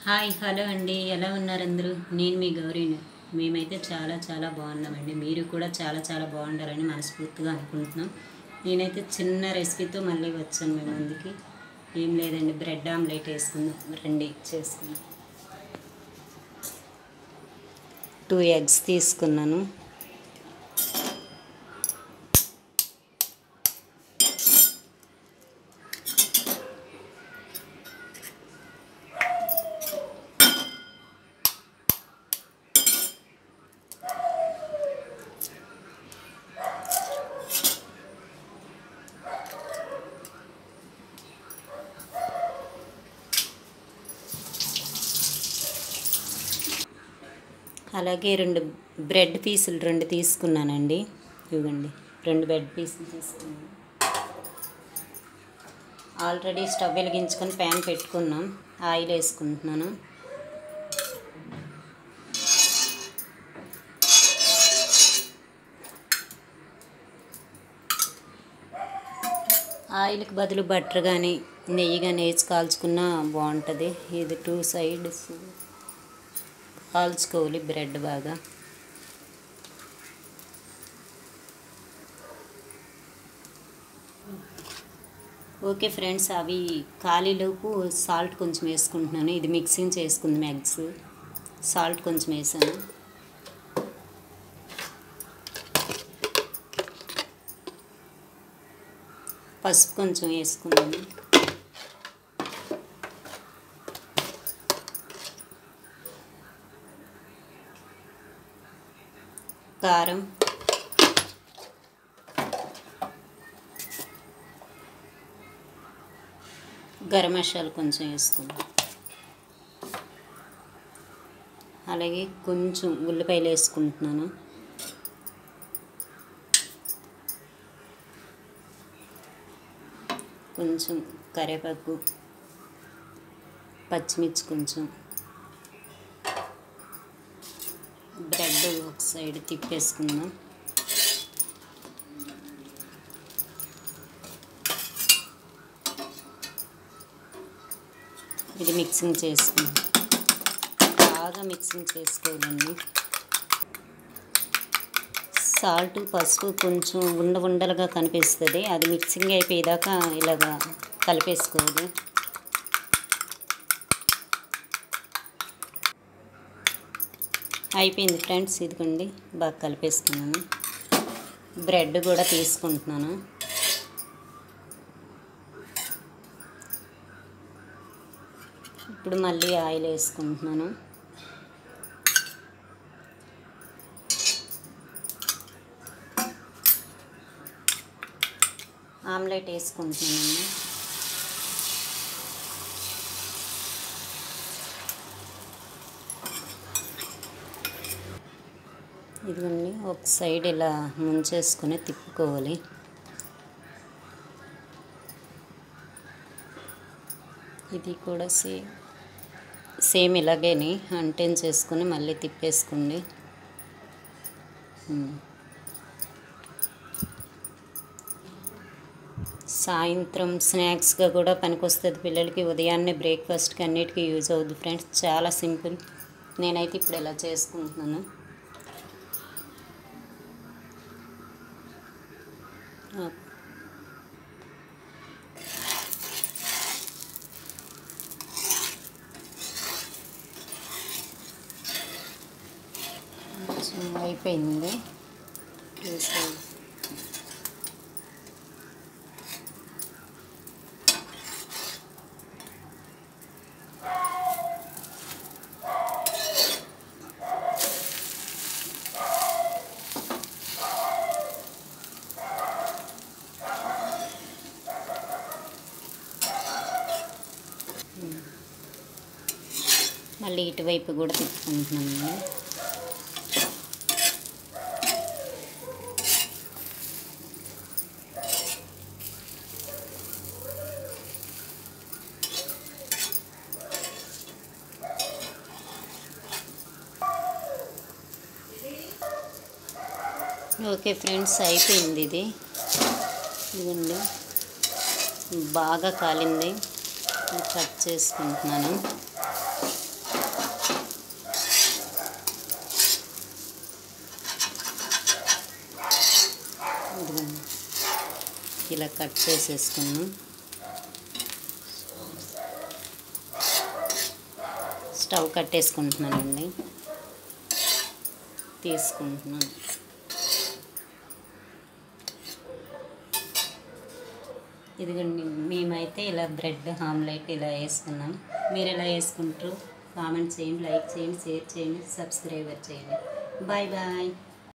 Hi hello అండి, ఎలా ఉన్నారు అందరూ? నేను మీ గౌరీని. మేమైతే చాలా చాలా బాగున్నామండి. మీరు కూడా చాలా చాలా బాగుండాలని మనస్ఫూర్తిగా అనుకుంటున్నాం. నేనైతే చిన్న రెసిపీతో మళ్ళీ వచ్చాను మీ ముందుకి. ఏం లేదండి, బ్రెడ్ ఆమ్లెట్ వేసుకుందాం రండి, చేసుకుందాం. 2 ఎగ్స్ తీసుకున్నాను. అలాగే 2 బ్రెడ్ పీసులు 2 తీసుకున్నానండి. ఇవ్వండి, 2 బ్రెడ్ పీసులు తీసుకున్నాను. ఆల్రెడీ స్టవ్ వెలిగించుకొని ప్యాన్ పెట్టుకున్నాం. ఆయిల్ వేసుకుంటున్నాను. ఆయిల్కి బదులు బటర్ కానీ నెయ్యి కానీ వేసి కాల్చుకున్నా బాగుంటుంది. ఇది 2 సైడ్స్ కాల్చుకోవాలి బ్రెడ్ బాగా. ఓకే ఫ్రెండ్స్, అవి కాలీలోపు సాల్ట్ కొంచెం వేసుకుంటున్నాను. ఇది మిక్సింగ్ చేసుకుందాం. ఎగ్స్ సాల్ట్ కొంచెం వేసాను. పసుపు కొంచెం వేసుకున్నాను. కారం, గరం మసాలా కొంచెం వేసుకున్నాం. అలాగే కొంచెం ఉల్లిపాయలు వేసుకుంటున్నాను. కొంచెం కరివేపాకు, పచ్చిమిర్చి కొంచెం. బ్రెడ్ ఒక సైడ్ తిప్పేసుకుందాం. ఇది మిక్సింగ్ చేసుకుందాం. బాగా మిక్సింగ్ చేసుకోవాలండి. సాల్ట్, పసుపు కొంచెం ఉండలుగా కనిపిస్తుంది. అది మిక్సింగ్ అయిపోయేదాకా ఇలాగా కలిపేసుకోవాలి. అయిపోయింది ఫ్రెండ్స్, ఇదిగోండి బాగా కలిపేసుకున్నాను. బ్రెడ్ కూడా తీసుకుంటున్నాను. ఇప్పుడు మళ్ళీ ఆయిల్ వేసుకుంటున్నాను. ఆమ్లెట్ వేసుకుంటున్నాను. ఇదిగోండి, ఒక సైడ్ ఇలా ముంచేసుకొని తిప్పుకోవాలి. ఇది కూడా సేమ్ ఇలాగేని అంటేం చేసుకొని మళ్ళీ తిప్పేసుకోండి. సాయంత్రం స్నాక్స్గా కూడా పనికొస్తుంది పిల్లలకి. ఉదయాన్నే బ్రేక్ఫాస్ట్కి అన్నిటికీ యూజ్ అవుద్ది ఫ్రెండ్స్. చాలా సింపుల్. నేనైతే ఇప్పుడు ఇలా చేసుకుంటున్నాను. అయిపోయింది. మళ్ళీ ఇటువైపు కూడా తిప్పుకుంటున్నాను. ఓకే ఫ్రెండ్స్, అయిపోయింది. ఇదిగోండి బాగా కాలింది. కట్ చేసుకుంటున్నాను. ఇలా కట్ చేసేసుకున్నాం. స్టవ్ కట్టేసుకుంటున్నానండి. తీసుకుంటున్నాను. ఇదిగోండి, మేమైతే ఇలా బ్రెడ్ ఆమ్లెట్ ఇలా వేసుకున్నాం. మీరు ఎలా వేసుకుంటారు? కామెంట్ చేయండి, లైక్ చేయండి, షేర్ చేయండి, సబ్స్క్రైబర్ చేయండి. Bye bye.